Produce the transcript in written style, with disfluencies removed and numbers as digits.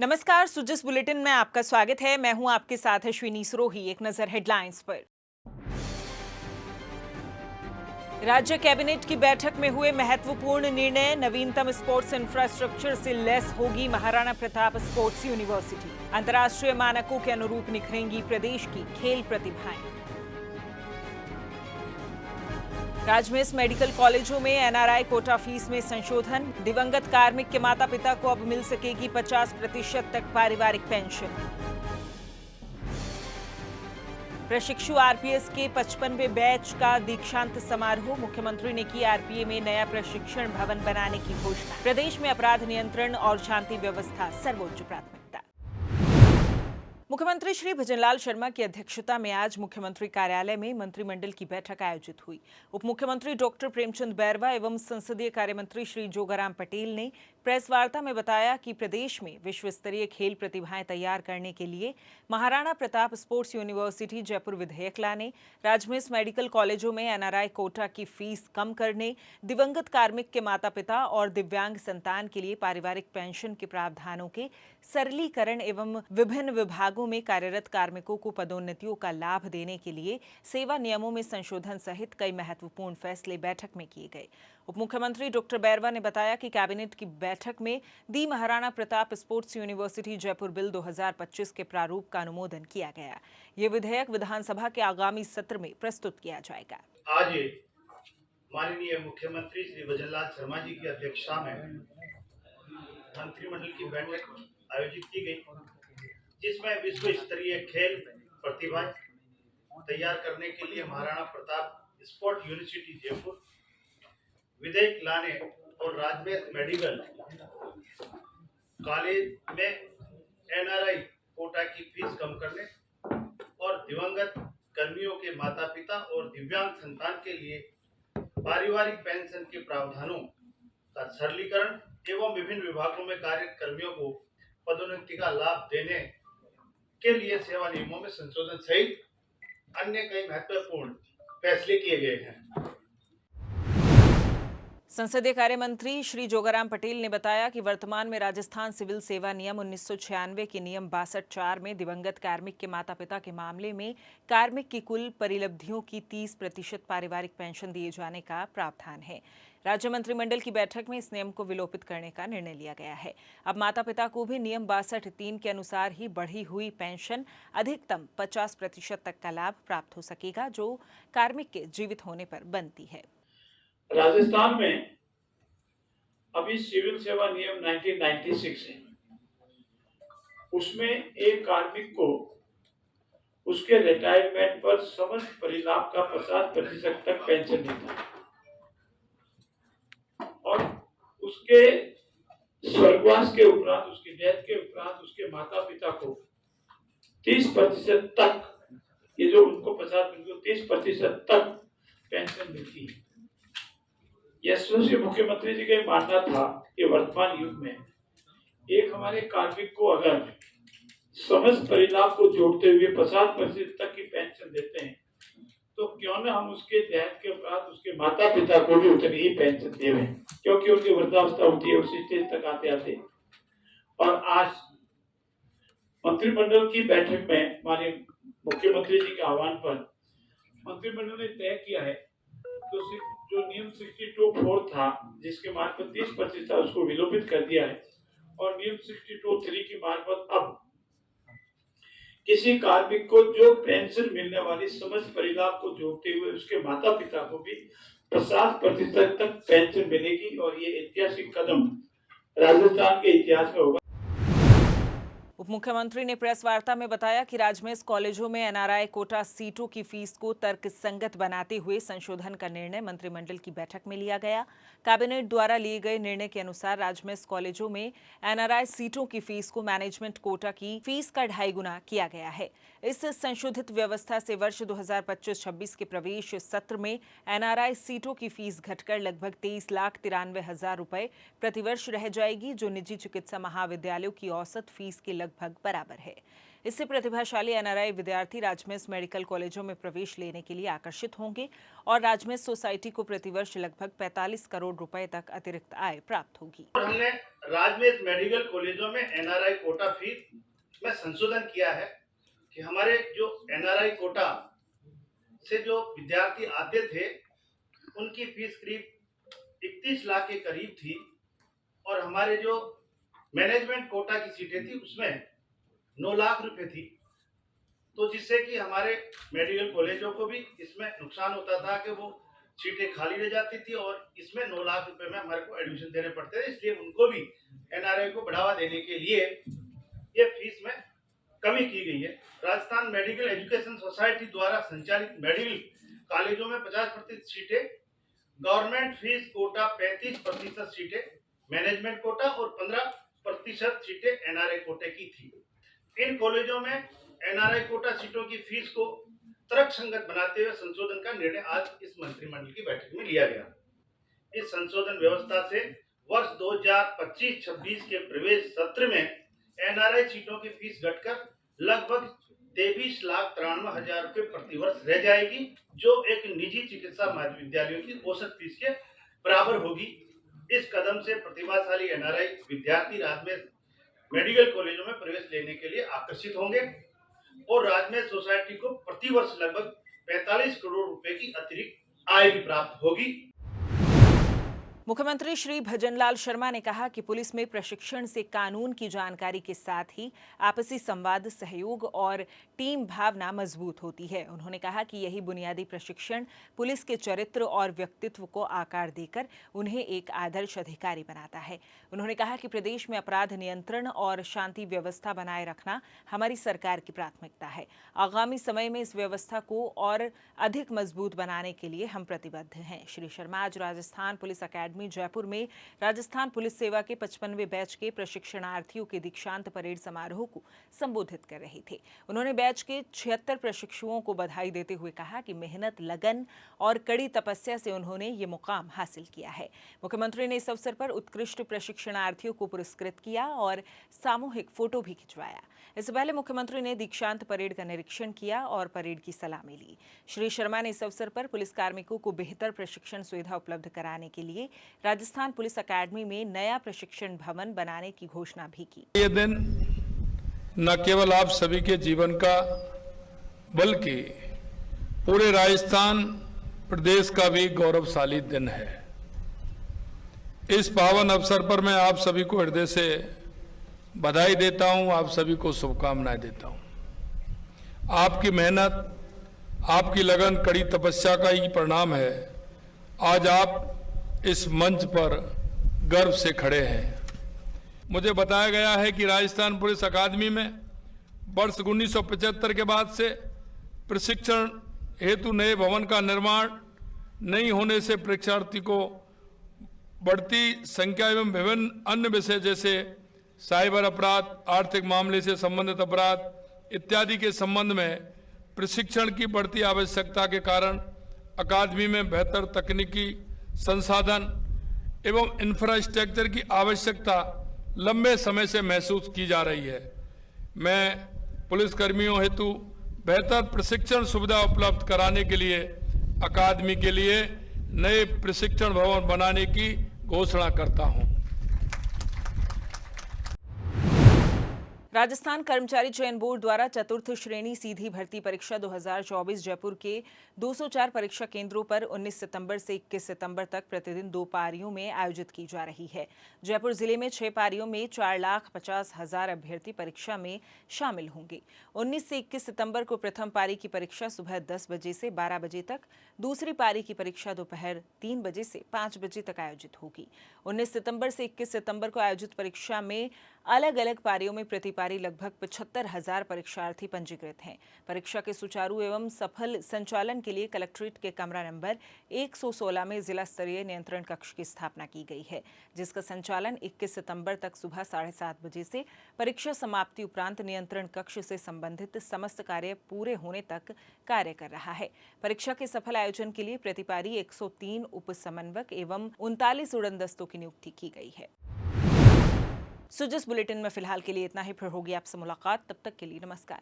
नमस्कार, सुजस बुलेटिन में आपका स्वागत है। मैं हूं आपके साथ अश्विनी सरोही। एक नजर हेडलाइंस पर। राज्य कैबिनेट की बैठक में हुए महत्वपूर्ण निर्णय। नवीनतम स्पोर्ट्स इंफ्रास्ट्रक्चर से लैस होगी महाराणा प्रताप स्पोर्ट्स यूनिवर्सिटी। अंतर्राष्ट्रीय मानकों के अनुरूप निखरेंगी प्रदेश की खेल प्रतिभाएं। राजमेस मेडिकल कॉलेजों में एनआरआई कोटा फीस में संशोधन। दिवंगत कार्मिक के माता पिता को अब मिल सकेगी 50% तक पारिवारिक पेंशन। प्रशिक्षु आरपीएस के 55वें बैच का दीक्षांत समारोह। मुख्यमंत्री ने की आरपीए में नया प्रशिक्षण भवन बनाने की घोषणा। प्रदेश में अपराध नियंत्रण और शांति व्यवस्था सर्वोच्च प्राथमिकता। मुख्यमंत्री श्री भजनलाल शर्मा की अध्यक्षता में आज मुख्यमंत्री कार्यालय में मंत्रिमंडल की बैठक आयोजित हुई। उप मुख्यमंत्री डॉक्टर प्रेमचंद बैरवा एवं संसदीय कार्य मंत्री श्री जोगाराम पटेल ने प्रेस वार्ता में बताया कि प्रदेश में विश्व स्तरीय खेल प्रतिभाएं तैयार करने के लिए महाराणा प्रताप स्पोर्ट्स यूनिवर्सिटी जयपुर विधेयक लाने, राजमेस मेडिकल कॉलेजों में एनआरआई कोटा की फीस कम करने, दिवंगत कार्मिक के माता पिता और दिव्यांग संतान के लिए पारिवारिक पेंशन के प्रावधानों के सरलीकरण एवं विभिन्न विभागों में कार्यरत कार्मिकों को पदोन्नतियों का लाभ देने के लिए सेवा नियमों में संशोधन सहित कई महत्वपूर्ण फैसले बैठक में किए गए। उप मुख्यमंत्री डॉक्टर बैरवा ने बताया कि कैबिनेट की बैठक में the Maharana Pratap sports university Jaipur bill 2025 के प्रारूप का अनुमोदन किया गया। ये विधेयक विधानसभा के आगामी सत्र में प्रस्तुत किया जाएगा। आज माननीय मुख्यमंत्री श्री भजनलाल शर्मा जी की अध्यक्षता में मंत्रिमंडल की बैठक आयोजित की गई, जिसमें विश्व स्तरीय खेल प्रतिभा तैयार करने के लिए महाराणा प्रताप स्पोर्ट्स यूनिवर्सिटी जयपुर विधेयक लाने और राजमेस मेडिकल कॉलेज में एनआरआई कोटा की फीस कम करने और दिवंगत कर्मियों के माता पिता और दिव्यांग संतान के लिए पारिवारिक पेंशन के प्रावधानों का सरलीकरण एवं विभिन्न विभागों में कार्यरत कर्मियों को पदोन्नति का लाभ देने के लिए सेवा नियमों में संशोधन सहित अन्य कई महत्वपूर्ण फैसले किए गए हैं। संसदीय कार्य मंत्री श्री जोगाराम पटेल ने बताया कि वर्तमान में राजस्थान सिविल सेवा नियम 1996 के नियम 62(4) में दिवंगत कार्मिक के माता पिता के मामले में कार्मिक की कुल परिलब्धियों की 30% पारिवारिक पेंशन दिए जाने का प्रावधान है। राज्य मंत्रिमंडल की बैठक में इस नियम को विलोपित करने का निर्णय लिया गया है। अब माता पिता को भी नियम 62(3) के अनुसार ही बढ़ी हुई पेंशन अधिकतम 50% तक का लाभ प्राप्त हो सकेगा, जो कार्मिक के जीवित होने पर बनती है। राजस्थान में अभी सिविल सेवा नियम 1996 है। उसमें एक कार्मिक को उसके रिटायरमेंट पर समस्त परिलाभ का 50% तक पेंशन देता है और उसके स्वर्गवास के उपरांत, उसकी डेथ के उपरांत उसके माता पिता को 30% तक, ये जो उनको 30% तक पेंशन मिलती है। यशस्वी मुख्यमंत्री जी का मानना था कि वर्तमान युग में एक हमारे कार्मिक को अगर समस्त परिलाभ को जोड़ते हुए 50% तक की पेंशन देते हैं, तो क्यों न हम उसके देहांत के बाद उसके माता पिता को भी उतनी ही पेंशन देवें, क्योंकि उनकी वृद्धावस्था होती है उसी स्टेज तक आते आते। और आज मंत्रिमंडल की बैठक में माननीय मुख्यमंत्री जी के आह्वान पर मंत्रिमंडल ने तय किया है तो जो नियम 62(4) था, जिसके मार्फत 30% था, उसको विलोपित कर दिया है और नियम 62(3) की मार्फत अब किसी कार्मिक को जो पेंशन मिलने वाली समस्त परिलाभ को जोड़ते हुए उसके माता पिता को भी 50% तक पेंशन मिलेगी और ये ऐतिहासिक कदम राजस्थान के इतिहास में होगा। उप मुख्यमंत्री ने प्रेस वार्ता में बताया कि राजमेस कॉलेजों में एनआरआई कोटा सीटों की फीस को तर्कसंगत बनाते हुए संशोधन का निर्णय मंत्रिमंडल की बैठक में लिया गया। कैबिनेट द्वारा लिए गए निर्णय के अनुसार राजमेस कॉलेजों में एनआरआई सीटों की फीस को मैनेजमेंट कोटा की फीस का 2.5 गुना किया गया है। इस संशोधित व्यवस्था से वर्ष 2025-26 के प्रवेश सत्र में एनआरआई सीटों की फीस घटकर लगभग 23,93,000 रुपए प्रतिवर्ष रह जाएगी, जो निजी चिकित्सा महाविद्यालयों की औसत फीस के लगभग बराबर है। इससे प्रतिभाशाली एनआरआई विद्यार्थी राजमेस मेडिकल कॉलेजों में प्रवेश लेने के लिए आकर्षित होंगे और राजमेस सोसाइटी को प्रतिवर्ष लगभग 45 करोड़ रुपए तक अतिरिक्त आय प्राप्त होगी। और हमने राजमेस मेडिकल कॉलेजों में एनआरआई कोटा फीस में संशोधन किया है कि हमारे जो एनआरआई कोटा से जो विद्यार्थी आते थे उनकी फीस करीब 31 लाख के करीब थी और हमारे जो मैनेजमेंट कोटा की सीटें थी उसमें 9 लाख रुपए थी। तो जिससे कि हमारे मेडिकल कॉलेजों को भी इसमें नुकसान होता था कि वो सीटें खाली रह जाती थी और इसमें 9 लाख रुपए में हमारे को एडमिशन देने पड़ते थे। इसलिए उनको भी एनआरआई को बढ़ावा देने के लिए ये फीस में कमी की गई है। राजस्थान मेडिकल एजुकेशन सोसाइटी द्वारा संचालित मेडिकल कॉलेजों में 50% सीटें, गवर्नमेंट फीस कोटा 35% सीटें, मैनेजमेंट कोटा और 15% सीटें एनआरआई कोटे की थी। इन कॉलेजों में एनआरआई कोटा सीटों की फीस को तर्कसंगत बनाते हुए संशोधन का निर्णय आज इस मंत्रिमंडल की बैठक में लिया गया। इस संशोधन व्यवस्था से वर्ष 2025-26 के प्रवेश सत्र में एनआरआई सीटों की फीस घटकर लगभग 23,93,000 रुपए प्रतिवर्ष रह जाएगी, जो एक निजी चिकित्सा महाविद्यालयों की औसत फीस के बराबर होगी। इस कदम से प्रतिभाशाली एनआरआई विद्यार्थी राजमेस मेडिकल कॉलेजों में प्रवेश लेने के लिए आकर्षित होंगे और राजमेस सोसाइटी को प्रतिवर्ष लगभग 45 करोड़ रुपए की अतिरिक्त आय भी प्राप्त होगी। मुख्यमंत्री श्री भजनलाल शर्मा ने कहा कि पुलिस में प्रशिक्षण से कानून की जानकारी के साथ ही आपसी संवाद, सहयोग और टीम भावना मजबूत होती है। उन्होंने कहा कि यही बुनियादी प्रशिक्षण पुलिस के चरित्र और व्यक्तित्व को आकार देकर उन्हें एक आदर्श अधिकारी बनाता है। उन्होंने कहा कि प्रदेश में अपराध नियंत्रण और शांति व्यवस्था बनाए रखना हमारी सरकार की प्राथमिकता है। आगामी समय में इस व्यवस्था को और अधिक मजबूत बनाने के लिए हम प्रतिबद्ध हैं। श्री शर्मा आज राजस्थान पुलिस अकेडमी जयपुर में राजस्थान पुलिस सेवा के 55वें बैच के प्रशिक्षणार्थियों के दीक्षांत परेड समारोह को संबोधित कर रहे थे। उन्होंने बैच के 76 प्रशिक्षुओं को बधाई देते हुए कहा कि मेहनत, लगन और कड़ी तपस्या से उन्होंने ये मुकाम हासिल किया है। मुख्यमंत्री ने इस अवसर पर उत्कृष्ट प्रशिक्षणार्थियों को पुरस्कृत किया और सामूहिक फोटो भी खिंचवाया। इससे पहले मुख्यमंत्री ने दीक्षांत परेड का निरीक्षण किया और परेड की सलामी ली। श्री शर्मा ने इस अवसर पर पुलिस कार्मिकों को बेहतर प्रशिक्षण सुविधा उपलब्ध कराने के लिए राजस्थान पुलिस अकेडमी में नया प्रशिक्षण भवन बनाने की घोषणा भी की। ये दिन न केवल आप सभी के जीवन का बल्कि पूरे राजस्थान प्रदेश का भी गौरवशाली दिन है। इस पावन अवसर पर मैं आप सभी को हृदय से बधाई देता हूं, आप सभी को शुभकामनाएं देता हूं। आपकी मेहनत, आपकी लगन, कड़ी तपस्या का ही परिणाम है आज आप इस मंच पर गर्व से खड़े हैं। मुझे बताया गया है कि राजस्थान पुलिस अकादमी में वर्ष 1975 के बाद से प्रशिक्षण हेतु नए भवन का निर्माण नहीं होने से परीक्षार्थी को बढ़ती संख्या एवं विभिन्न अन्य विषय जैसे साइबर अपराध, आर्थिक मामले से संबंधित अपराध इत्यादि के संबंध में प्रशिक्षण की बढ़ती आवश्यकता के कारण अकादमी में बेहतर तकनीकी संसाधन एवं इंफ्रास्ट्रक्चर की आवश्यकता लंबे समय से महसूस की जा रही है। मैं पुलिसकर्मियों हेतु बेहतर प्रशिक्षण सुविधा उपलब्ध कराने के लिए अकादमी के लिए नए प्रशिक्षण भवन बनाने की घोषणा करता हूं। राजस्थान कर्मचारी चयन बोर्ड द्वारा चतुर्थ श्रेणी सीधी भर्ती परीक्षा 2024 जयपुर के 204 परीक्षा केंद्रों पर 19 सितंबर से 21 सितंबर तक प्रतिदिन 2 पारियों में आयोजित की जा रही है। जयपुर जिले में 6 पारियों में 4,50,000 अभ्यर्थी परीक्षा में शामिल होंगे। 19 से 21 सितंबर को प्रथम पारी की परीक्षा सुबह 10 बजे से 12 बजे तक, दूसरी पारी की परीक्षा दोपहर 3 बजे से 5 बजे तक आयोजित होगी। 19 सितंबर से 21 सितंबर को आयोजित परीक्षा में अलग अलग पारियों में प्रति पारी लगभग 75,000 परीक्षार्थी पंजीकृत हैं। परीक्षा के सुचारू एवं सफल संचालन के लिए कलेक्ट्रेट के कमरा नंबर 116 में जिला स्तरीय नियंत्रण कक्ष की स्थापना की गई है, जिसका संचालन 21 सितंबर तक सुबह 7:30 बजे से परीक्षा समाप्ति उपरांत नियंत्रण कक्ष से संबंधित समस्त कार्य पूरे होने तक कार्य कर रहा है। परीक्षा के सफल आयोजन के लिए प्रति पारी 103 उप समन्वयक एवं 39 उड़न दस्तों की नियुक्ति की गई है। सो जिस बुलेटिन में फिलहाल के लिए इतना ही, फिर होगी आपसे मुलाकात। तब तक के लिए नमस्कार।